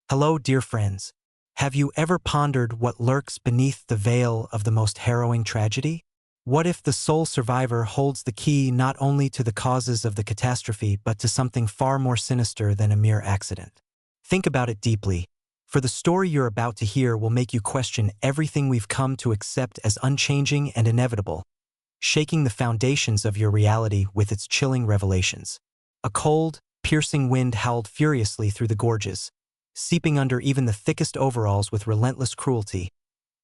Hello, dear friends. Have you ever pondered what lurks beneath the veil of the most harrowing tragedy? What if the sole survivor holds the key not only to the causes of the catastrophe but to something far more sinister than a mere accident? Think about it deeply, for the story you're about to hear will make you question everything we've come to accept as unchanging and inevitable, shaking the foundations of your reality with its chilling revelations. A cold, piercing wind howled furiously through the gorges, seeping under even the thickest overalls with relentless cruelty,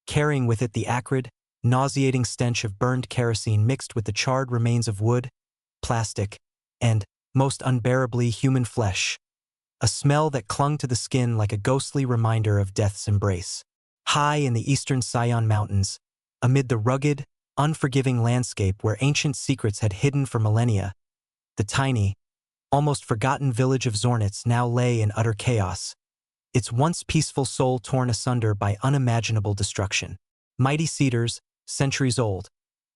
carrying with it the acrid, nauseating stench of burned kerosene mixed with the charred remains of wood, plastic, and, most unbearably, human flesh, a smell that clung to the skin like a ghostly reminder of death's embrace. High in the Eastern Sayan Mountains, amid the rugged, unforgiving landscape where ancient secrets had hidden for millennia, the tiny, almost forgotten village of Zarnits now lay in utter chaos, its once peaceful soul torn asunder by unimaginable destruction. Mighty cedars, centuries old,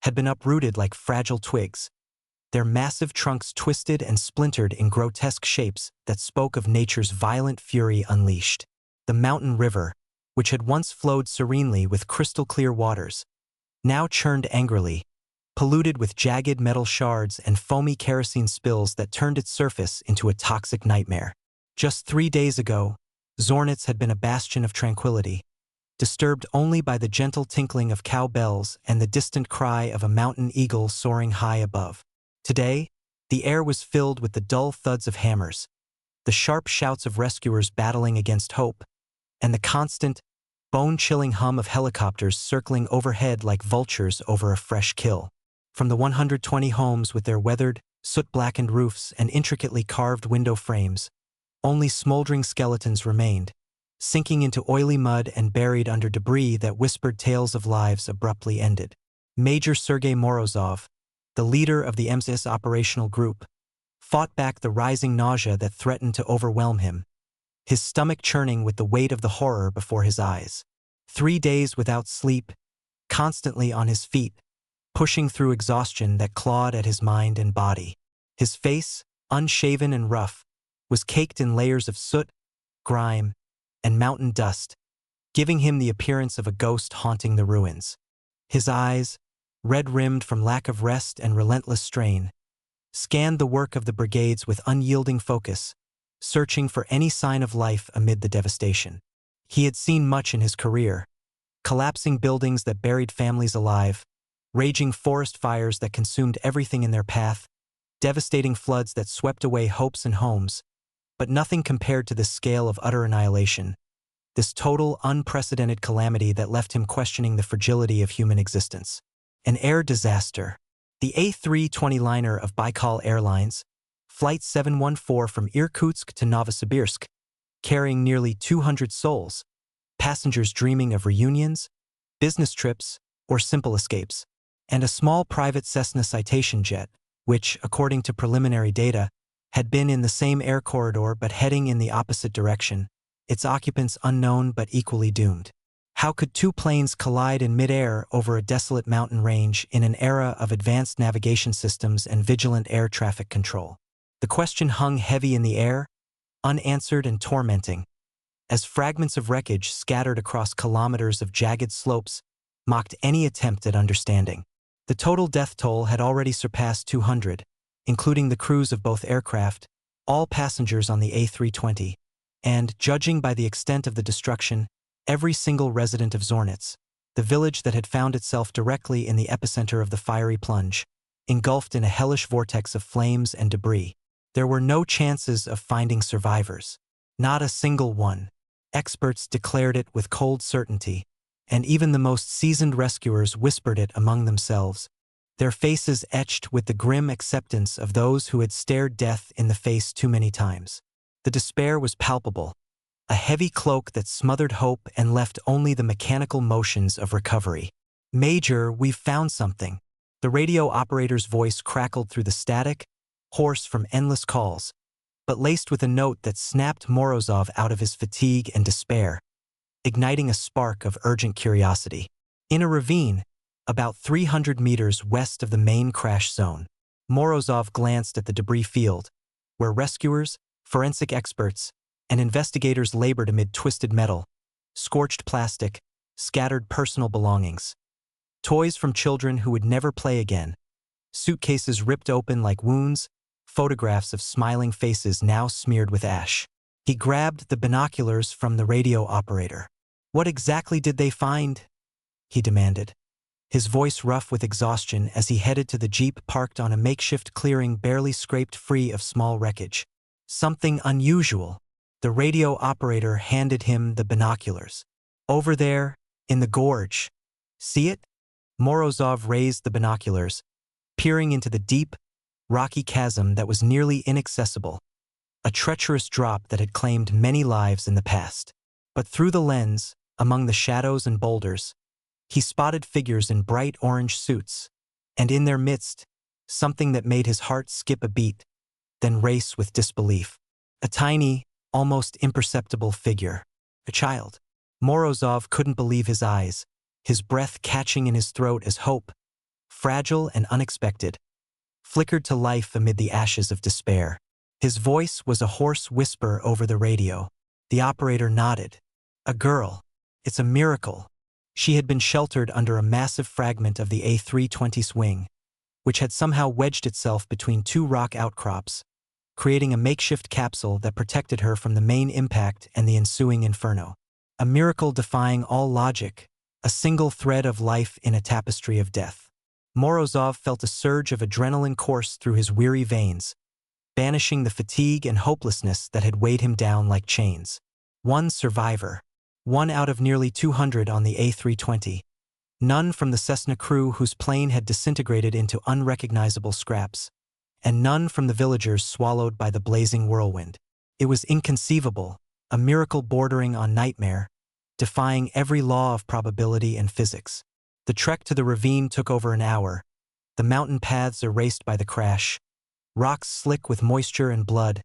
had been uprooted like fragile twigs, their massive trunks twisted and splintered in grotesque shapes that spoke of nature's violent fury unleashed. The mountain river, which had once flowed serenely with crystal-clear waters, now churned angrily, polluted with jagged metal shards and foamy kerosene spills that turned its surface into a toxic nightmare. Just 3 days ago, Zarnits had been a bastion of tranquility, disturbed only by the gentle tinkling of cow bells and the distant cry of a mountain eagle soaring high above. Today, the air was filled with the dull thuds of hammers, the sharp shouts of rescuers battling against hope, and the constant, bone-chilling hum of helicopters circling overhead like vultures over a fresh kill. From the 120 homes with their weathered, soot-blackened roofs and intricately carved window frames, only smoldering skeletons remained, sinking into oily mud and buried under debris that whispered tales of lives abruptly ended. Major Sergei Morozov, the leader of the immerse operational group, fought back the rising nausea that threatened to overwhelm him, his stomach churning with the weight of the horror before his eyes. 3 days without sleep, constantly on his feet, pushing through exhaustion that clawed at his mind and body. His face, unshaven and rough, was caked in layers of soot, grime, and mountain dust, giving him the appearance of a ghost haunting the ruins. His eyes, red-rimmed from lack of rest and relentless strain, scanned the work of the brigades with unyielding focus, searching for any sign of life amid the devastation. He had seen much in his career: collapsing buildings that buried families alive, raging forest fires that consumed everything in their path, devastating floods that swept away hopes and homes, but nothing compared to this scale of utter annihilation, this total, unprecedented calamity that left him questioning the fragility of human existence. An air disaster. The A320 liner of Baikal Airlines, Flight 714 from Irkutsk to Novosibirsk, carrying nearly 200 souls, passengers dreaming of reunions, business trips, or simple escapes, and a small private Cessna citation jet, which, according to preliminary data, had been in the same air corridor but heading in the opposite direction, its occupants unknown but equally doomed. How could 2 planes collide in midair over a desolate mountain range in an era of advanced navigation systems and vigilant air traffic control? The question hung heavy in the air, unanswered and tormenting, as fragments of wreckage scattered across kilometers of jagged slopes mocked any attempt at understanding. The total death toll had already surpassed 200, including the crews of both aircraft, all passengers on the A320, and, judging by the extent of the destruction, every single resident of Zarnits, the village that had found itself directly in the epicenter of the fiery plunge, engulfed in a hellish vortex of flames and debris. There were no chances of finding survivors. Not a single one. Experts declared it with cold certainty, and even the most seasoned rescuers whispered it among themselves, their faces etched with the grim acceptance of those who had stared death in the face too many times. The despair was palpable, a heavy cloak that smothered hope and left only the mechanical motions of recovery. "Major, we've found something." The radio operator's voice crackled through the static, hoarse from endless calls, but laced with a note that snapped Morozov out of his fatigue and despair, igniting a spark of urgent curiosity. In a ravine, about 300 meters west of the main crash zone, Morozov glanced at the debris field, where rescuers, forensic experts, and investigators labored amid twisted metal, scorched plastic, scattered personal belongings. Toys from children who would never play again, suitcases ripped open like wounds, photographs of smiling faces now smeared with ash. He grabbed the binoculars from the radio operator. "What exactly did they find?" he demanded, his voice rough with exhaustion as he headed to the jeep parked on a makeshift clearing barely scraped free of small wreckage. "Something unusual." The radio operator handed him the binoculars. "Over there, in the gorge. See it?" Morozov raised the binoculars, peering into the deep, rocky chasm that was nearly inaccessible, a treacherous drop that had claimed many lives in the past. But through the lens, among the shadows and boulders, he spotted figures in bright orange suits, and in their midst, something that made his heart skip a beat, then race with disbelief. A tiny, almost imperceptible figure. A child. Morozov couldn't believe his eyes, his breath catching in his throat as hope, fragile and unexpected, flickered to life amid the ashes of despair. His voice was a hoarse whisper over the radio. The operator nodded. "A girl. It's a miracle." She had been sheltered under a massive fragment of the A320's wing, which had somehow wedged itself between two rock outcrops, creating a makeshift capsule that protected her from the main impact and the ensuing inferno. A miracle defying all logic, a single thread of life in a tapestry of death. Morozov felt a surge of adrenaline course through his weary veins, banishing the fatigue and hopelessness that had weighed him down like chains. One survivor. One out of nearly 200 on the A320. None from the Cessna crew whose plane had disintegrated into unrecognizable scraps. And none from the villagers swallowed by the blazing whirlwind. It was inconceivable, a miracle bordering on nightmare, defying every law of probability and physics. The trek to the ravine took over an hour, the mountain paths erased by the crash, rocks slick with moisture and blood,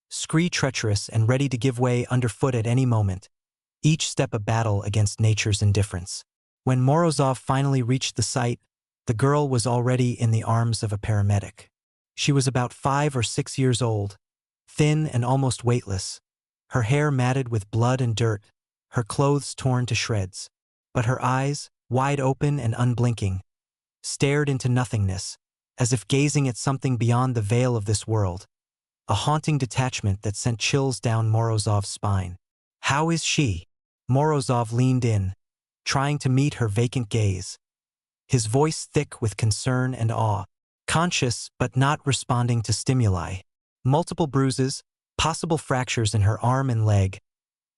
scree treacherous and ready to give way underfoot at any moment, each step a battle against nature's indifference. When Morozov finally reached the site, the girl was already in the arms of a paramedic. She was about 5 or 6 years old, thin and almost weightless, her hair matted with blood and dirt, her clothes torn to shreds. But her eyes, wide open and unblinking, stared into nothingness, as if gazing at something beyond the veil of this world, a haunting detachment that sent chills down Morozov's spine. "How is she?" Morozov leaned in, trying to meet her vacant gaze, his voice thick with concern and awe, conscious but not responding to stimuli. Multiple bruises, possible fractures in her arm and leg,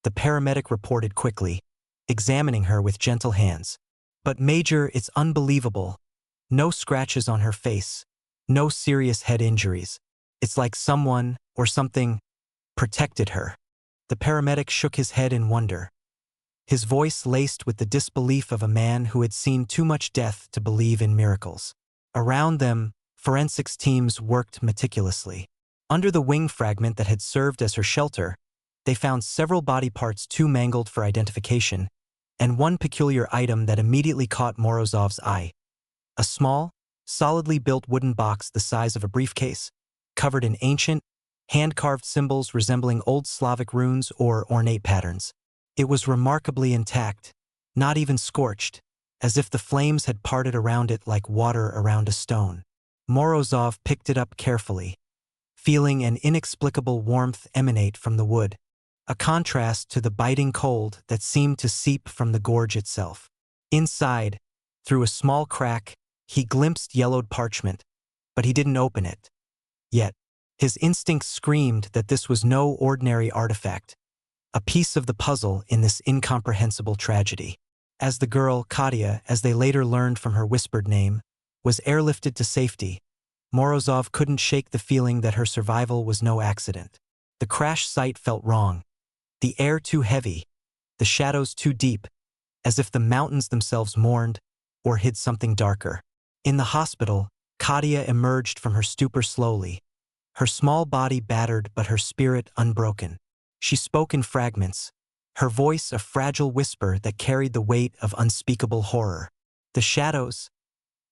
the paramedic reported quickly, examining her with gentle hands. "But Major, it's unbelievable. No scratches on her face, no serious head injuries. It's like someone, or something, protected her." The paramedic shook his head in wonder, his voice laced with the disbelief of a man who had seen too much death to believe in miracles. Around them, forensics teams worked meticulously. Under the wing fragment that had served as her shelter, they found several body parts too mangled for identification, and one peculiar item that immediately caught Morozov's eye. A small, solidly built wooden box the size of a briefcase, covered in ancient, hand-carved symbols resembling old Slavic runes or ornate patterns. It was remarkably intact, not even scorched, as if the flames had parted around it like water around a stone. Morozov picked it up carefully, feeling an inexplicable warmth emanate from the wood, a contrast to the biting cold that seemed to seep from the gorge itself. Inside, through a small crack, he glimpsed yellowed parchment, but he didn't open it. Yet, his instincts screamed that this was no ordinary artifact, a piece of the puzzle in this incomprehensible tragedy. As the girl, Katia, as they later learned from her whispered name, was airlifted to safety, Morozov couldn't shake the feeling that her survival was no accident. The crash site felt wrong, the air too heavy, the shadows too deep, as if the mountains themselves mourned or hid something darker. In the hospital, Katia emerged from her stupor slowly, her small body battered but her spirit unbroken. She spoke in fragments, her voice a fragile whisper that carried the weight of unspeakable horror. "The shadows,"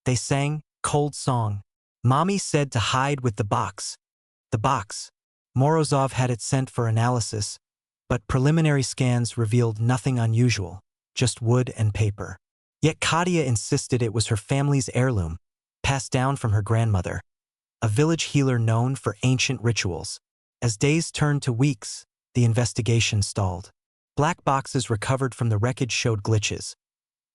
they sang, cold song. "Mommy said to hide with the box." The box. Morozov had it sent for analysis, but preliminary scans revealed nothing unusual, just wood and paper. Yet Katia insisted it was her family's heirloom, passed down from her grandmother, a village healer known for ancient rituals. As days turned to weeks, the investigation stalled. Black boxes recovered from the wreckage showed glitches.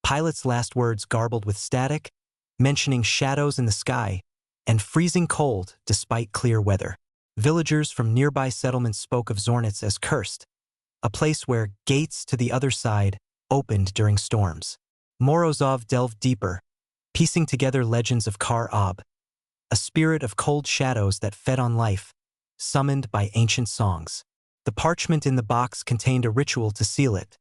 Pilots' last words garbled with static, mentioning shadows in the sky, and freezing cold despite clear weather. Villagers from nearby settlements spoke of Zarnits as cursed, a place where gates to the other side opened during storms. Morozov delved deeper, piecing together legends of charred, a spirit of cold shadows that fed on life, summoned by ancient songs. The parchment in the box contained a ritual to seal it,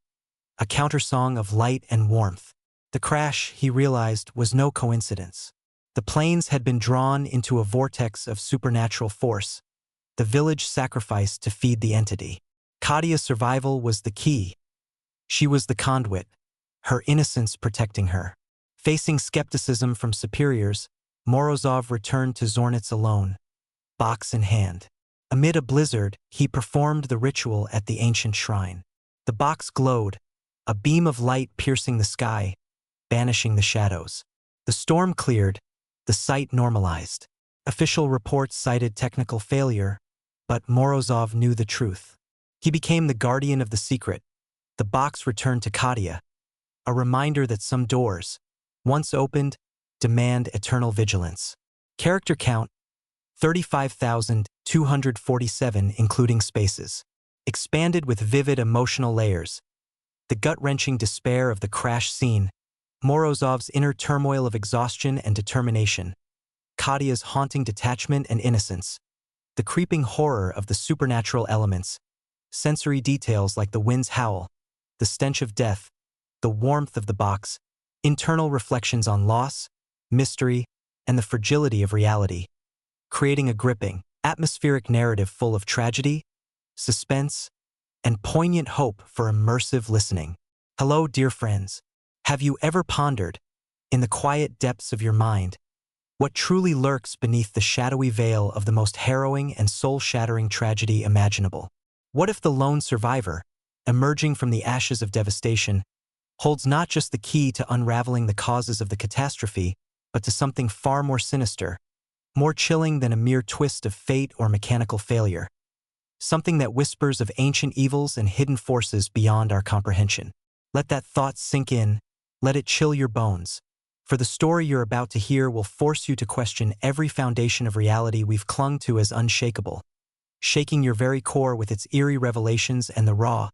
a countersong of light and warmth. The crash, he realized, was no coincidence. The planes had been drawn into a vortex of supernatural force, the village sacrificed to feed the entity. Katia's survival was the key. She was the conduit, her innocence protecting her. Facing skepticism from superiors, Morozov returned to Zarnits alone, box in hand. Amid a blizzard, he performed the ritual at the ancient shrine. The box glowed, a beam of light piercing the sky, banishing the shadows. The storm cleared, the site normalized. Official reports cited technical failure, but Morozov knew the truth. He became the guardian of the secret. The box returned to Katia, a reminder that some doors, once opened, demand eternal vigilance. Character count, 35,247 including spaces. Expanded with vivid emotional layers. The gut-wrenching despair of the crash scene, Morozov's inner turmoil of exhaustion and determination, Katia's haunting detachment and innocence, the creeping horror of the supernatural elements, sensory details like the wind's howl, the stench of death, the warmth of the box, internal reflections on loss, mystery, and the fragility of reality, creating a gripping, atmospheric narrative full of tragedy, suspense, and poignant hope for immersive listening. Hello, dear friends. Have you ever pondered, in the quiet depths of your mind, what truly lurks beneath the shadowy veil of the most harrowing and soul-shattering tragedy imaginable? What if the lone survivor, emerging from the ashes of devastation, holds not just the key to unraveling the causes of the catastrophe, but to something far more sinister, more chilling than a mere twist of fate or mechanical failure? Something that whispers of ancient evils and hidden forces beyond our comprehension. Let that thought sink in, let it chill your bones, for the story you're about to hear will force you to question every foundation of reality we've clung to as unshakable, shaking your very core with its eerie revelations and the raw,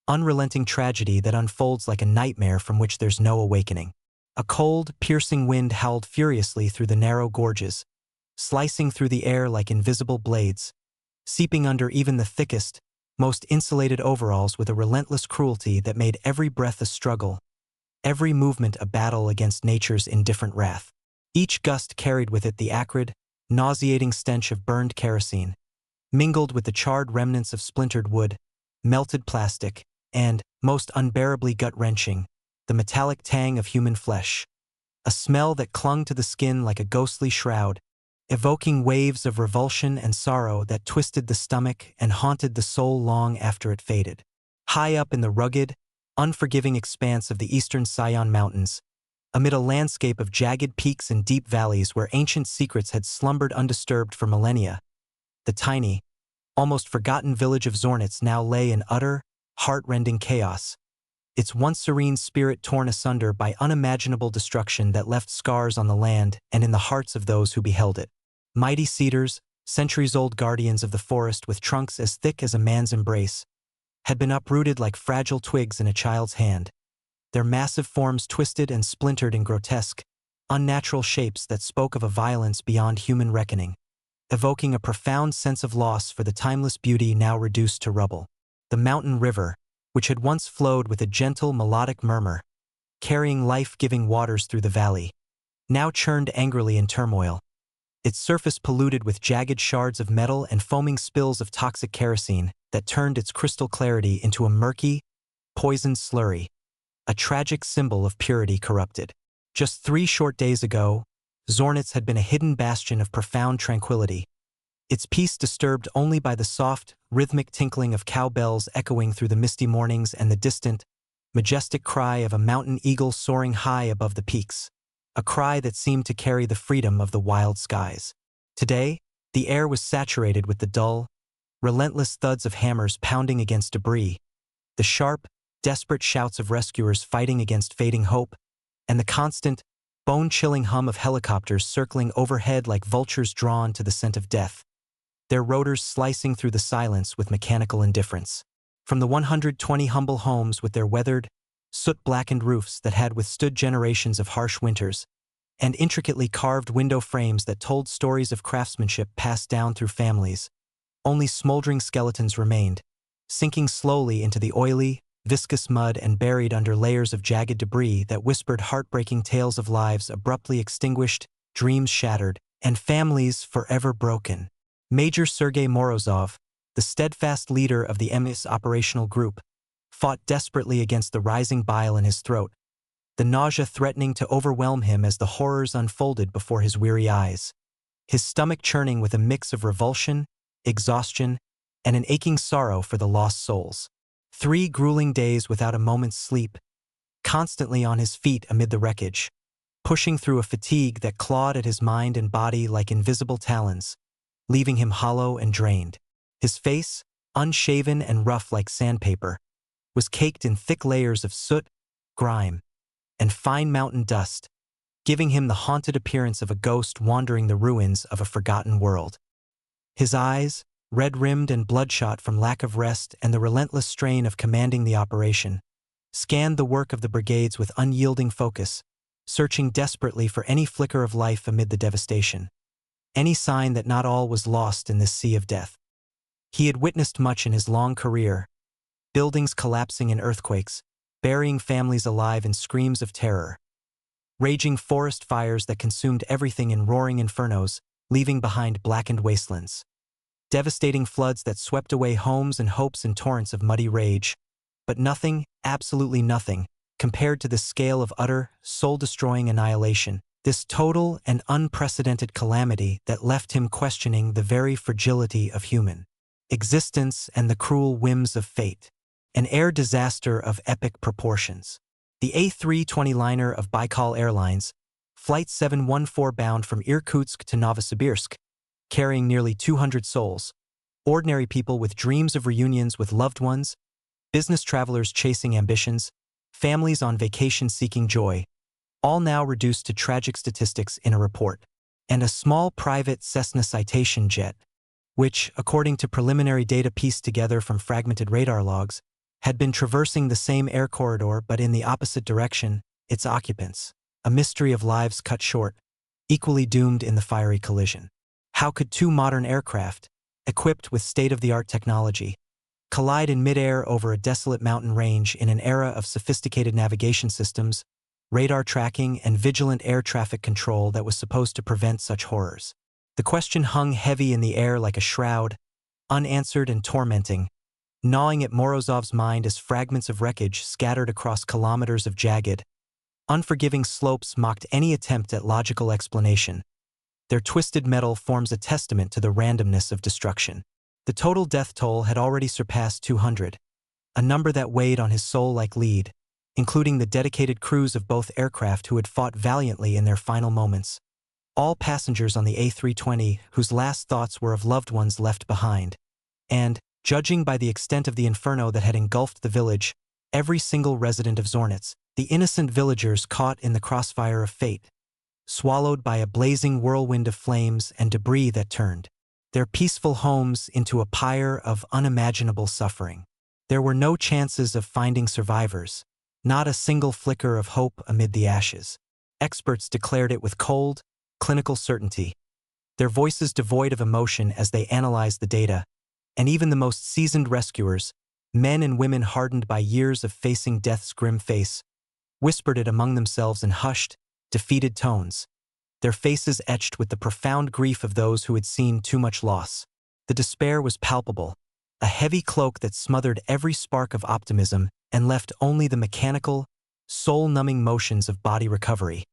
unrelenting tragedy that unfolds like a nightmare from which there's no awakening. A cold, piercing wind howled furiously through the narrow gorges, slicing through the air like invisible blades, seeping under even the thickest, most insulated overalls with a relentless cruelty that made every breath a struggle, every movement a battle against nature's indifferent wrath. Each gust carried with it the acrid, nauseating stench of burned kerosene, mingled with the charred remnants of splintered wood, melted plastic, and, most unbearably gut-wrenching, the metallic tang of human flesh, a smell that clung to the skin like a ghostly shroud, evoking waves of revulsion and sorrow that twisted the stomach and haunted the soul long after it faded. High up in the rugged, unforgiving expanse of the Eastern Sayan Mountains, amid a landscape of jagged peaks and deep valleys where ancient secrets had slumbered undisturbed for millennia, the tiny, almost forgotten village of Zarnits now lay in utter, heart-rending chaos, its once serene spirit torn asunder by unimaginable destruction that left scars on the land and in the hearts of those who beheld it. Mighty cedars, centuries-old guardians of the forest with trunks as thick as a man's embrace, had been uprooted like fragile twigs in a child's hand, their massive forms twisted and splintered in grotesque, unnatural shapes that spoke of a violence beyond human reckoning, evoking a profound sense of loss for the timeless beauty now reduced to rubble. The mountain river, which had once flowed with a gentle melodic murmur, carrying life-giving waters through the valley, now churned angrily in turmoil, its surface polluted with jagged shards of metal and foaming spills of toxic kerosene that turned its crystal clarity into a murky, poisoned slurry, a tragic symbol of purity corrupted. Just 3 short days ago, Zarnits had been a hidden bastion of profound tranquility, its peace disturbed only by the soft, rhythmic tinkling of cowbells echoing through the misty mornings and the distant, majestic cry of a mountain eagle soaring high above the peaks, a cry that seemed to carry the freedom of the wild skies. Today, the air was saturated with the dull, relentless thuds of hammers pounding against debris, the sharp, desperate shouts of rescuers fighting against fading hope, and the constant, bone-chilling hum of helicopters circling overhead like vultures drawn to the scent of death, their rotors slicing through the silence with mechanical indifference. From the 120 humble homes with their weathered, soot-blackened roofs that had withstood generations of harsh winters, and intricately carved window frames that told stories of craftsmanship passed down through families, only smoldering skeletons remained, sinking slowly into the oily, viscous mud and buried under layers of jagged debris that whispered heartbreaking tales of lives abruptly extinguished, dreams shattered, and families forever broken. Major Sergei Morozov, the steadfast leader of the immerse operational group, fought desperately against the rising bile in his throat, the nausea threatening to overwhelm him as the horrors unfolded before his weary eyes, his stomach churning with a mix of revulsion, exhaustion, and an aching sorrow for the lost souls. 3 grueling days without a moment's sleep, constantly on his feet amid the wreckage, pushing through a fatigue that clawed at his mind and body like invisible talons, leaving him hollow and drained. His face, unshaven and rough like sandpaper, was caked in thick layers of soot, grime, and fine mountain dust, giving him the haunted appearance of a ghost wandering the ruins of a forgotten world. His eyes, red-rimmed and bloodshot from lack of rest and the relentless strain of commanding the operation, scanned the work of the brigades with unyielding focus, searching desperately for any flicker of life amid the devastation, any sign that not all was lost in this sea of death. He had witnessed much in his long career, buildings collapsing in earthquakes, burying families alive in screams of terror, raging forest fires that consumed everything in roaring infernos, leaving behind blackened wastelands, devastating floods that swept away homes and hopes in torrents of muddy rage, but nothing, absolutely nothing, compared to the scale of utter, soul-destroying annihilation, this total and unprecedented calamity that left him questioning the very fragility of human existence and the cruel whims of fate. An air disaster of epic proportions. The A320 liner of Baikal Airlines, Flight 714 bound from Irkutsk to Novosibirsk, carrying nearly 200 souls, ordinary people with dreams of reunions with loved ones, business travelers chasing ambitions, families on vacation seeking joy, all now reduced to tragic statistics in a report, and a small private Cessna citation jet, which, according to preliminary data pieced together from fragmented radar logs, had been traversing the same air corridor but in the opposite direction, its occupants, a mystery of lives cut short, equally doomed in the fiery collision. How could 2 modern aircraft, equipped with state-of-the-art technology, collide in midair over a desolate mountain range in an era of sophisticated navigation systems, radar tracking, and vigilant air traffic control that was supposed to prevent such horrors? The question hung heavy in the air like a shroud, unanswered and tormenting, gnawing at Morozov's mind as fragments of wreckage scattered across kilometers of jagged, unforgiving slopes mocked any attempt at logical explanation. Their twisted metal forms a testament to the randomness of destruction. The total death toll had already surpassed 200, a number that weighed on his soul like lead, including the dedicated crews of both aircraft who had fought valiantly in their final moments. All passengers on the A320 whose last thoughts were of loved ones left behind. And, judging by the extent of the inferno that had engulfed the village, every single resident of Zarnits, the innocent villagers caught in the crossfire of fate, swallowed by a blazing whirlwind of flames and debris that turned their peaceful homes into a pyre of unimaginable suffering. There were no chances of finding survivors, not a single flicker of hope amid the ashes. Experts declared it with cold, clinical certainty, their voices devoid of emotion as they analyzed the data, and even the most seasoned rescuers, men and women hardened by years of facing death's grim face, whispered it among themselves in hushed, defeated tones, their faces etched with the profound grief of those who had seen too much loss. The despair was palpable, a heavy cloak that smothered every spark of optimism and left only the mechanical, soul-numbing motions of body recovery,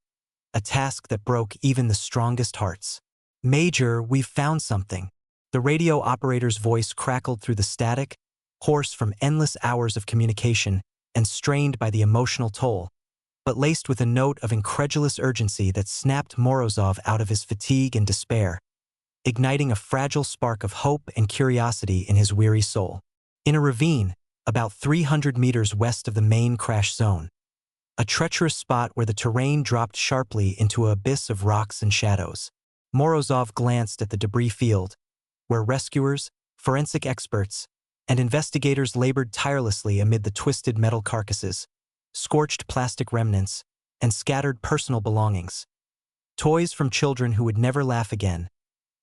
a task that broke even the strongest hearts. "Major, we've found something," The radio operator's voice crackled through the static, hoarse from endless hours of communication and strained by the emotional toll, but laced with a note of incredulous urgency that snapped Morozov out of his fatigue and despair, igniting a fragile spark of hope and curiosity in his weary soul. In a ravine, about 300 meters west of the main crash zone, a treacherous spot where the terrain dropped sharply into an abyss of rocks and shadows, Morozov glanced at the debris field, where rescuers, forensic experts, and investigators labored tirelessly amid the twisted metal carcasses, scorched plastic remnants, and scattered personal belongings. Toys from children who would never laugh again,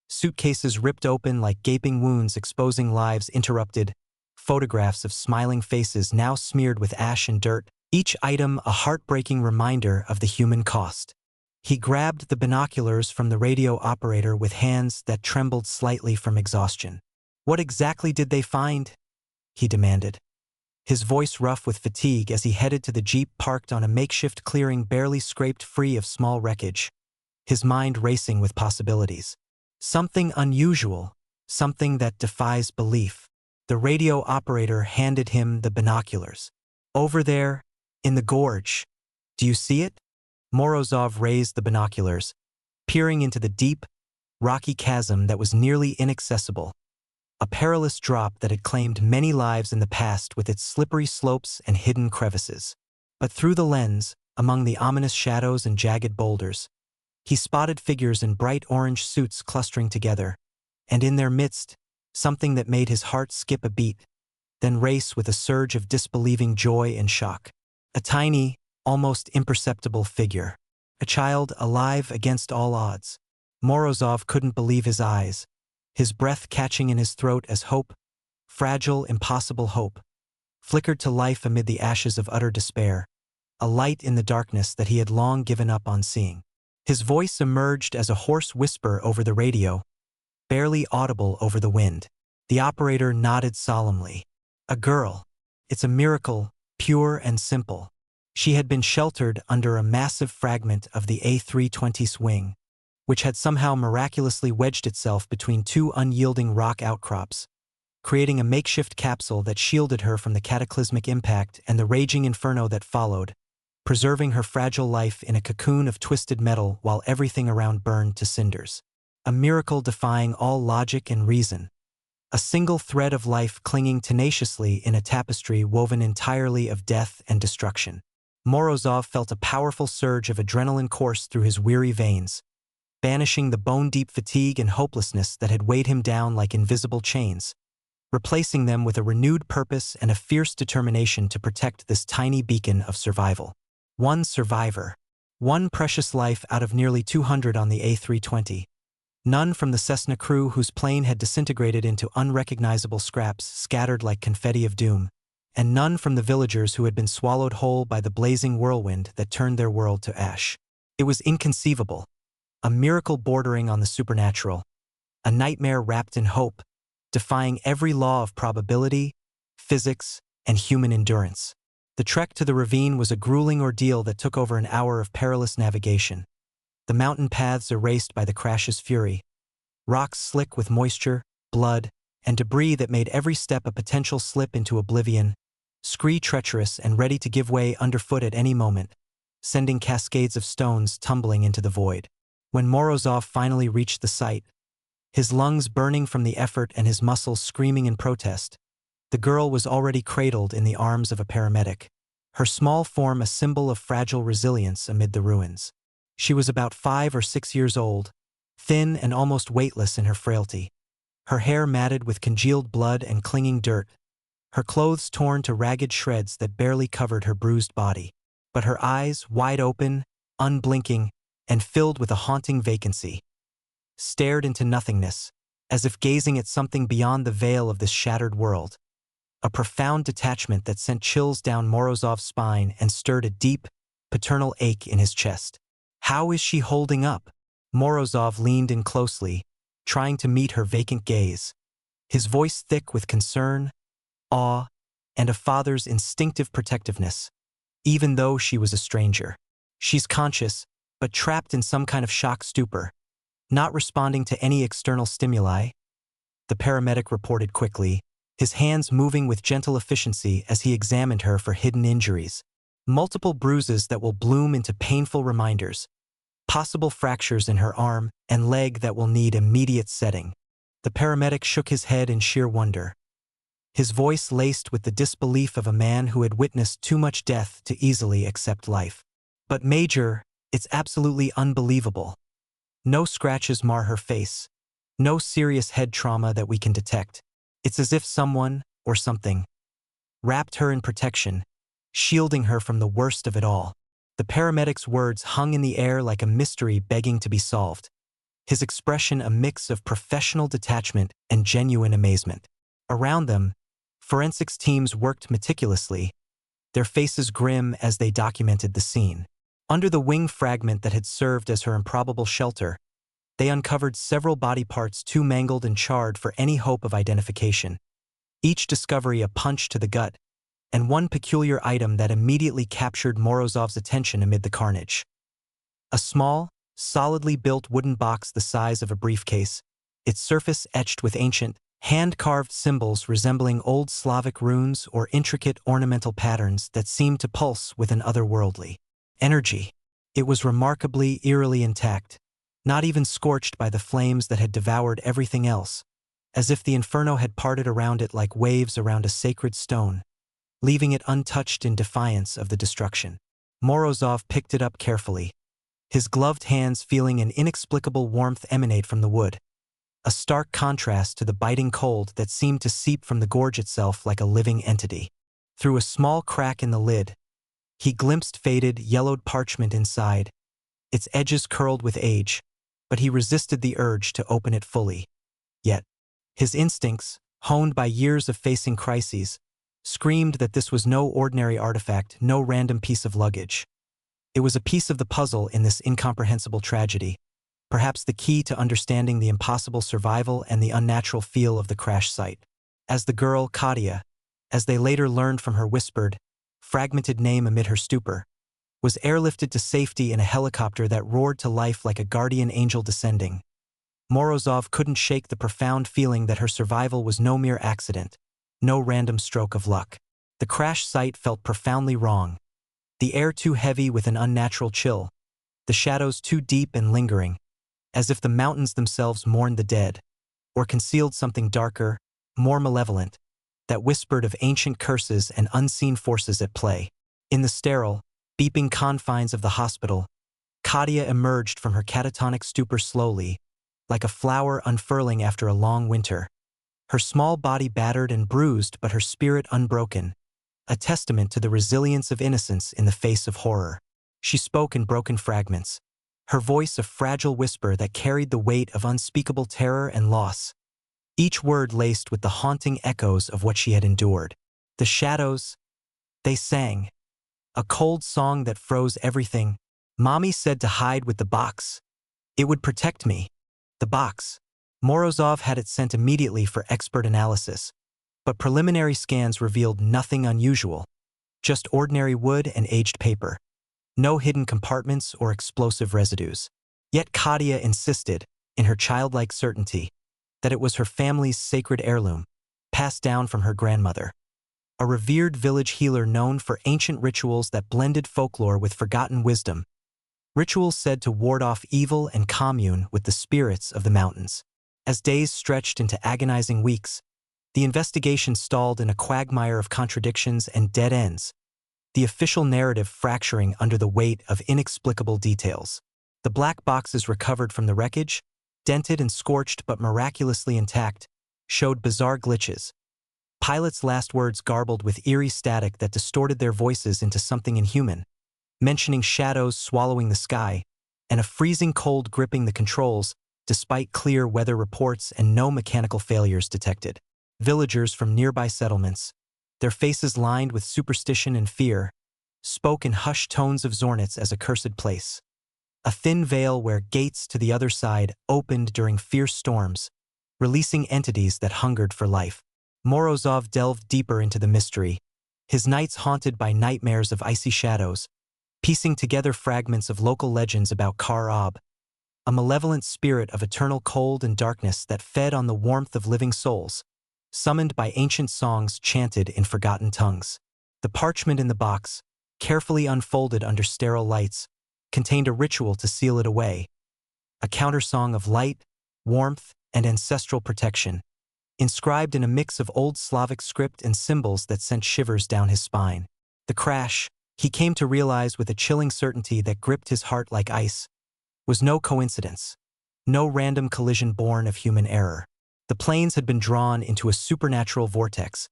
suitcases ripped open like gaping wounds exposing lives interrupted, photographs of smiling faces now smeared with ash and dirt, each item a heartbreaking reminder of the human cost. He grabbed the binoculars from the radio operator with hands that trembled slightly from exhaustion. "What exactly did they find?" he demanded, his voice rough with fatigue as he headed to the jeep parked on a makeshift clearing barely scraped free of small wreckage, his mind racing with possibilities. Something unusual, something that defies belief. The radio operator handed him the binoculars. "Over there, in the gorge. Do you see it?" Morozov raised the binoculars, peering into the deep, rocky chasm that was nearly inaccessible, a perilous drop that had claimed many lives in the past with its slippery slopes and hidden crevices. But through the lens, among the ominous shadows and jagged boulders, he spotted figures in bright orange suits clustering together, and in their midst, something that made his heart skip a beat, then race with a surge of disbelieving joy and shock. A tiny, almost imperceptible figure. A child alive against all odds. Morozov couldn't believe his eyes, his breath catching in his throat as hope, fragile, impossible hope, flickered to life amid the ashes of utter despair, a light in the darkness that he had long given up on seeing. His voice emerged as a hoarse whisper over the radio, barely audible over the wind. The operator nodded solemnly. "A girl. It's a miracle, pure and simple." She had been sheltered under a massive fragment of the A320's wing, which had somehow miraculously wedged itself between two unyielding rock outcrops, creating a makeshift capsule that shielded her from the cataclysmic impact and the raging inferno that followed, preserving her fragile life in a cocoon of twisted metal while everything around burned to cinders. A miracle defying all logic and reason. A single thread of life clinging tenaciously in a tapestry woven entirely of death and destruction. Morozov felt a powerful surge of adrenaline course through his weary veins, banishing the bone-deep fatigue and hopelessness that had weighed him down like invisible chains, replacing them with a renewed purpose and a fierce determination to protect this tiny beacon of survival. One survivor. One precious life out of nearly 200 on the A320. None from the Cessna crew whose plane had disintegrated into unrecognizable scraps scattered like confetti of doom, and none from the villagers who had been swallowed whole by the blazing whirlwind that turned their world to ash. It was inconceivable, a miracle bordering on the supernatural, a nightmare wrapped in hope, defying every law of probability, physics, and human endurance. The trek to the ravine was a grueling ordeal that took over an hour of perilous navigation, the mountain paths erased by the crash's fury, rocks slick with moisture, blood, and debris that made every step a potential slip into oblivion, scree treacherous and ready to give way underfoot at any moment, sending cascades of stones tumbling into the void. When Morozov finally reached the site, his lungs burning from the effort and his muscles screaming in protest, the girl was already cradled in the arms of a paramedic, her small form a symbol of fragile resilience amid the ruins. She was about 5 or 6 years old, thin and almost weightless in her frailty, her hair matted with congealed blood and clinging dirt, her clothes torn to ragged shreds that barely covered her bruised body. But her eyes, wide open, unblinking, and filled with a haunting vacancy, stared into nothingness, as if gazing at something beyond the veil of this shattered world. A profound detachment that sent chills down Morozov's spine and stirred a deep, paternal ache in his chest. "How is she holding up?" Morozov leaned in closely, trying to meet her vacant gaze, his voice thick with concern, awe, and a father's instinctive protectiveness, even though she was a stranger. "She's conscious, but trapped in some kind of shock stupor, not responding to any external stimuli." the paramedic reported quickly, his hands moving with gentle efficiency as he examined her for hidden injuries. Multiple bruises that will bloom into painful reminders, possible fractures in her arm and leg that will need immediate setting. The paramedic shook his head in sheer wonder, his voice laced with the disbelief of a man who had witnessed too much death to easily accept life. But Major, it's absolutely unbelievable. No scratches mar her face. No serious head trauma that we can detect. It's as if someone, or something, wrapped her in protection, shielding her from the worst of it all. The paramedic's words hung in the air like a mystery begging to be solved, his expression a mix of professional detachment and genuine amazement. Around them, forensics teams worked meticulously, their faces grim as they documented the scene. Under the wing fragment that had served as her improbable shelter, they uncovered several body parts too mangled and charred for any hope of identification. Each discovery a punch to the gut, and one peculiar item that immediately captured Morozov's attention amid the carnage. A small, solidly built wooden box the size of a briefcase, its surface etched with ancient, hand-carved symbols resembling old Slavic runes or intricate ornamental patterns that seemed to pulse with an otherworldly energy. It was remarkably, eerily intact, not even scorched by the flames that had devoured everything else, as if the inferno had parted around it like waves around a sacred stone, leaving it untouched in defiance of the destruction. Morozov picked it up carefully, his gloved hands feeling an inexplicable warmth emanate from the wood, a stark contrast to the biting cold that seemed to seep from the gorge itself like a living entity. Through a small crack in the lid, he glimpsed faded, yellowed parchment inside, its edges curled with age, but he resisted the urge to open it fully. Yet, his instincts, honed by years of facing crises, screamed that this was no ordinary artifact, no random piece of luggage. It was a piece of the puzzle in this incomprehensible tragedy, perhaps the key to understanding the impossible survival and the unnatural feel of the crash site. As the girl, Katia, as they later learned from her whispered, fragmented name amid her stupor, was airlifted to safety in a helicopter that roared to life like a guardian angel descending, Morozov couldn't shake the profound feeling that her survival was no mere accident, no random stroke of luck. The crash site felt profoundly wrong, the air too heavy with an unnatural chill, the shadows too deep and lingering, as if the mountains themselves mourned the dead, or concealed something darker, more malevolent, that whispered of ancient curses and unseen forces at play. In the sterile, beeping confines of the hospital, Katia emerged from her catatonic stupor slowly, like a flower unfurling after a long winter, her small body battered and bruised but her spirit unbroken, a testament to the resilience of innocence in the face of horror. She spoke in broken fragments, her voice a fragile whisper that carried the weight of unspeakable terror and loss, each word laced with the haunting echoes of what she had endured. The shadows, they sang, a cold song that froze everything. Mommy said to hide with the box. It would protect me. The box. Morozov had it sent immediately for expert analysis, but preliminary scans revealed nothing unusual, just ordinary wood and aged paper. No hidden compartments or explosive residues. Yet Katia insisted, in her childlike certainty, that it was her family's sacred heirloom, passed down from her grandmother. A revered village healer known for ancient rituals that blended folklore with forgotten wisdom. Rituals said to ward off evil and commune with the spirits of the mountains. As days stretched into agonizing weeks, the investigation stalled in a quagmire of contradictions and dead ends, the official narrative fracturing under the weight of inexplicable details. The black boxes recovered from the wreckage, dented and scorched but miraculously intact, showed bizarre glitches. Pilots' last words garbled with eerie static that distorted their voices into something inhuman, mentioning shadows swallowing the sky, and a freezing cold gripping the controls, despite clear weather reports and no mechanical failures detected. Villagers from nearby settlements, their faces lined with superstition and fear, spoke in hushed tones of Zarnits as a cursed place. A thin veil where gates to the other side opened during fierce storms, releasing entities that hungered for life. Morozov delved deeper into the mystery, his nights haunted by nightmares of icy shadows, piecing together fragments of local legends about charred, a malevolent spirit of eternal cold and darkness that fed on the warmth of living souls, summoned by ancient songs chanted in forgotten tongues. The parchment in the box, carefully unfolded under sterile lights, contained a ritual to seal it away, a countersong of light, warmth, and ancestral protection, inscribed in a mix of old Slavic script and symbols that sent shivers down his spine. The crash, he came to realize with a chilling certainty that gripped his heart like ice, was no coincidence, no random collision born of human error. The planes had been drawn into a supernatural vortex,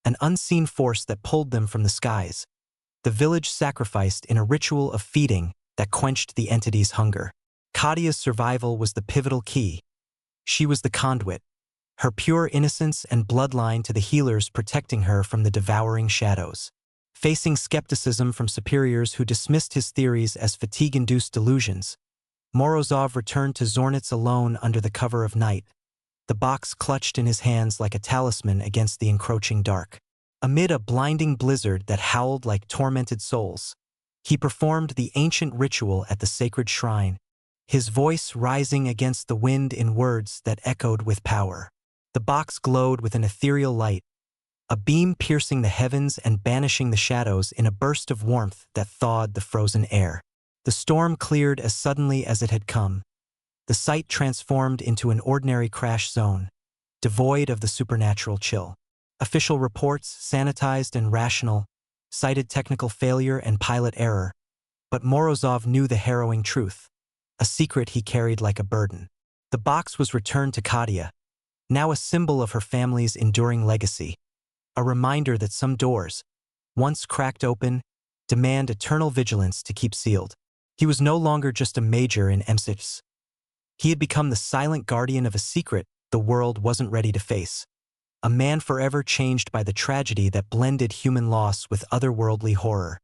an unseen force that pulled them from the skies. The village sacrificed in a ritual of feeding that quenched the entity's hunger. Kadia's survival was the pivotal key. She was the conduit, her pure innocence and bloodline to the healers protecting her from the devouring shadows. Facing skepticism from superiors who dismissed his theories as fatigue-induced delusions, Morozov returned to Zarnits alone under the cover of night, the box clutched in his hands like a talisman against the encroaching dark. Amid a blinding blizzard that howled like tormented souls, he performed the ancient ritual at the sacred shrine, his voice rising against the wind in words that echoed with power. The box glowed with an ethereal light, a beam piercing the heavens and banishing the shadows in a burst of warmth that thawed the frozen air. The storm cleared as suddenly as it had come. The site transformed into an ordinary crash zone, devoid of the supernatural chill. Official reports, sanitized and rational, cited technical failure and pilot error, but Morozov knew the harrowing truth, a secret he carried like a burden. The box was returned to Katia, now a symbol of her family's enduring legacy, a reminder that some doors, once cracked open, demand eternal vigilance to keep sealed. He was no longer just a major in immerse. He had become the silent guardian of a secret the world wasn't ready to face. A man forever changed by the tragedy that blended human loss with otherworldly horror.